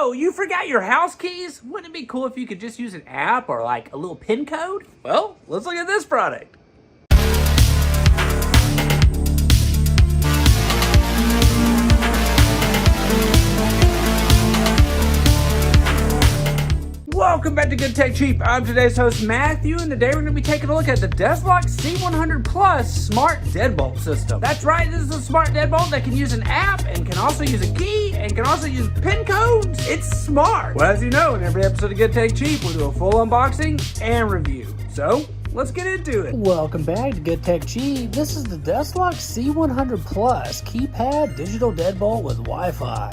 Oh, you forgot your house keys? Wouldn't it be cool if you could just use an app or like a little PIN code? Well, let's look at this product. Welcome back to Good Tech Cheap. I'm today's host Matthew, and today we're going to be taking a look at the DESLOC C100 Plus Smart Deadbolt System. That's right, this is a smart deadbolt that can use an app and can also use a key and can also use PIN codes. It's smart. Well, as you know, in every episode of Good Tech Cheap, we'll do a full unboxing and review. So, let's get into it. Welcome back to Good Tech Cheap. This is the DESLOC C100 Plus Keypad Digital Deadbolt with Wi-Fi.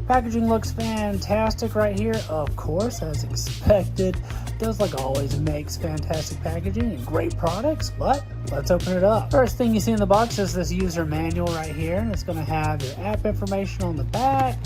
Packaging looks fantastic right here, of course, as expected. DESLOC always makes fantastic packaging and great products, but let's open it up. First thing you see in the box is this user manual right here, and it's going to have your app information on the back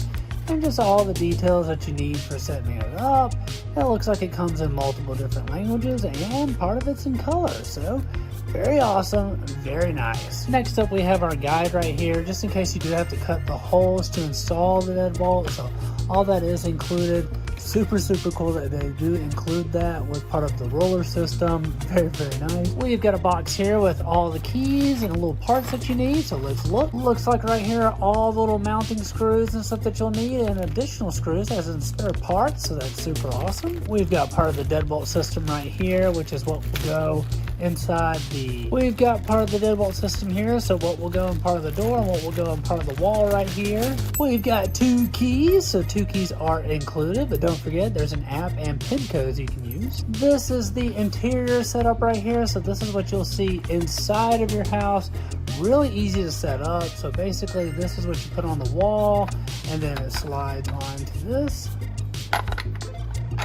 and just all the details that you need for setting it up. It looks like it comes in multiple different languages and part of it's in color, so very awesome, very nice. Next up we have our guide right here, just in case you do have to cut the holes to install the deadbolt. So all that is included. Super cool that they do include that with part of the roller system. Very nice. We've got a box here with all the keys and little parts that you need. So let's look. Looks like right here are all the little mounting screws and stuff that you'll need, and additional screws as in spare parts. So that's super awesome. We've got part of the deadbolt system right here, which is what will go inside the... We've got part of the deadbolt system here, so what will go in part of the door and what will go in part of the wall right here. We've got 2 keys, so 2 keys are included, but don't forget there's an app and PIN codes you can use. This is the interior setup right here, so this is what you'll see inside of your house. Really easy to set up. So basically this is what you put on the wall, and then it slides onto this.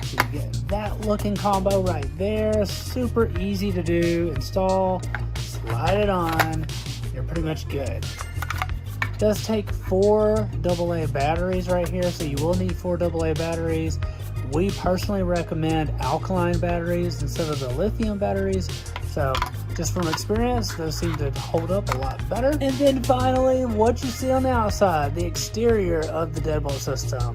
So you get that looking combo right there. Super easy to do. Install, slide it on, you're pretty much good. It does take 4 AA batteries right here, so you will need 4 AA batteries. We personally recommend alkaline batteries instead of the lithium batteries. So just from experience, those seem to hold up a lot better. And then finally, what you see on the outside, the exterior of the deadbolt system.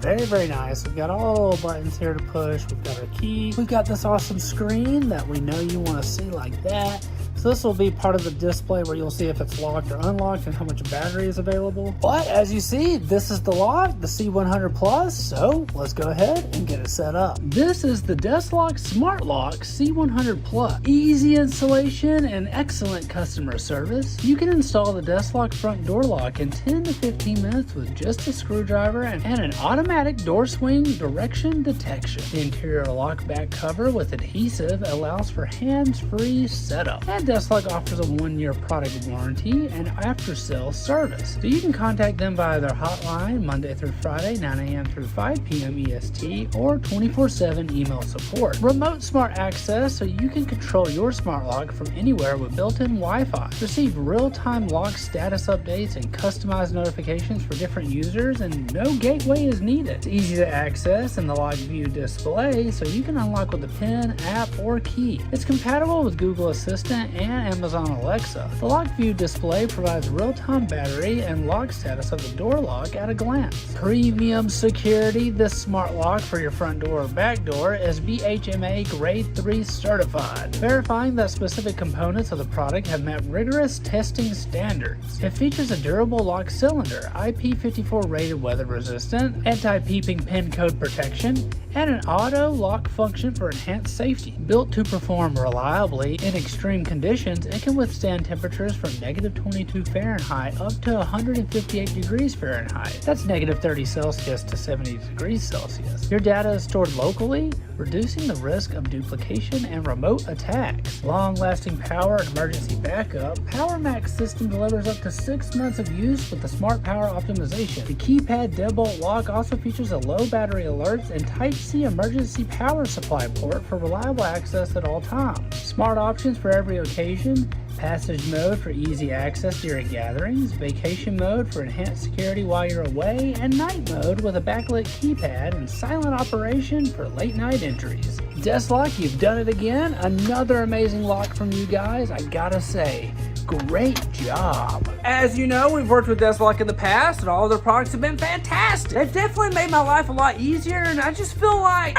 Very nice. We've got all the little buttons here to push. We've got our key. We've got this awesome screen that we know you want to see like that. So this will be part of the display where you'll see if it's locked or unlocked and how much battery is available. But as you see, this is the lock, the C100 Plus. So let's go ahead and get it set up. This is the DESLOC Smart Lock C100 Plus. Easy installation and excellent customer service. You can install the DESLOC front door lock in 10 to 15 minutes with just a screwdriver and an automatic door swing direction detection. The interior lock back cover with adhesive allows for hands-free setup. And DESLOC offers a 1-year product warranty and after-sales service. So you can contact them via their hotline Monday through Friday, 9 a.m. through 5 p.m. EST, or 24/7 email support. Remote smart access, so you can control your smart lock from anywhere with built-in Wi-Fi. Receive real-time lock status updates and customized notifications for different users, and no gateway is needed. It's easy to access in the lock view display, so you can unlock with a PIN, app, or key. It's compatible with Google Assistant and Amazon Alexa. The lock view display provides real-time battery and lock status of the door lock at a glance. Premium security. This smart lock for your front door or back door is BHMA Grade 3 certified, verifying that specific components of the product have met rigorous testing standards. It features a durable lock cylinder, IP54 rated weather resistant, anti-peeping pin code protection, and an auto lock function for enhanced safety. Built to perform reliably in extreme conditions, it can withstand temperatures from -22 Fahrenheit up to 158 degrees Fahrenheit. That's -30 Celsius to 70 degrees Celsius. Your data is stored locally, reducing the risk of duplication and remote attacks. Long-lasting power and emergency backup. PowerMax system delivers up to 6 months of use with the smart power optimization. The Keypad deadbolt lock also features a low battery alerts and Type-C emergency power supply port for reliable access at all times. Smart options for every occasion. Passage mode for easy access during gatherings, vacation mode for enhanced security while you're away, and night mode with a backlit keypad and silent operation for late night entries. DESLOC, you've done it again. Another amazing lock from you guys. I gotta say, Great job. As you know, we've worked with DESLOC in the past, and all of their products have been fantastic. They've definitely made my life a lot easier, and I just feel like...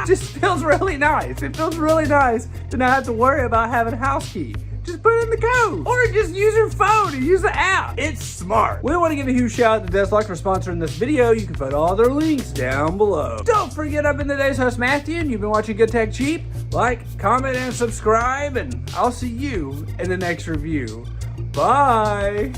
just feels really nice. It feels really nice to not have to worry about having a house key. Just put in the code, or just use your phone and use the app. It's smart. We want to give a huge shout out to DESLOC for sponsoring this video. You can find all their links down below. Don't forget, I've been today's host, Matthew, and you've been watching Good Tech Cheap. Like, comment, and subscribe, and I'll see you in the next review. Bye.